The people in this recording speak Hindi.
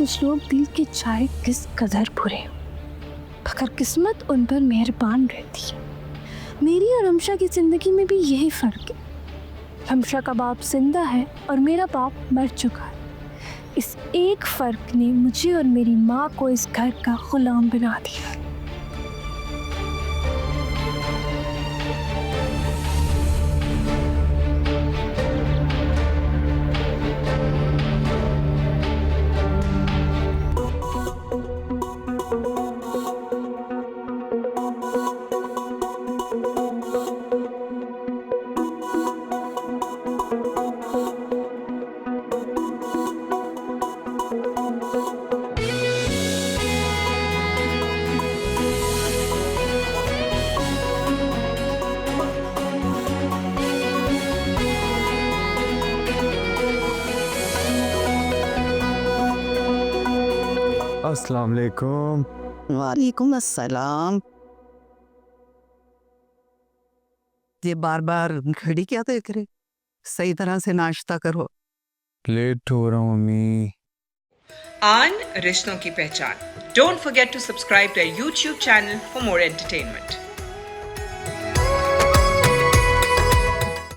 कुछ लोग दिल के चाहे किस कदर बुरे हो, मगर किस्मत उन पर मेहरबान रहती है। मेरी और हमशा की ज़िंदगी में भी यही फ़र्क है। हमशा का बाप जिंदा है और मेरा बाप मर चुका है। इस एक फ़र्क ने मुझे और मेरी माँ को इस घर का गुलाम बना दिया। अस्सलाम वालेकुम। वालेकुम अस्सलाम। ये बार बार घड़ी क्या देख रहे? सही तरह से नाश्ता करो। लेट हो रहा हूँ मम्मी। आन रिश्तों की पहचान. Don't forget to subscribe to our YouTube channel for more entertainment.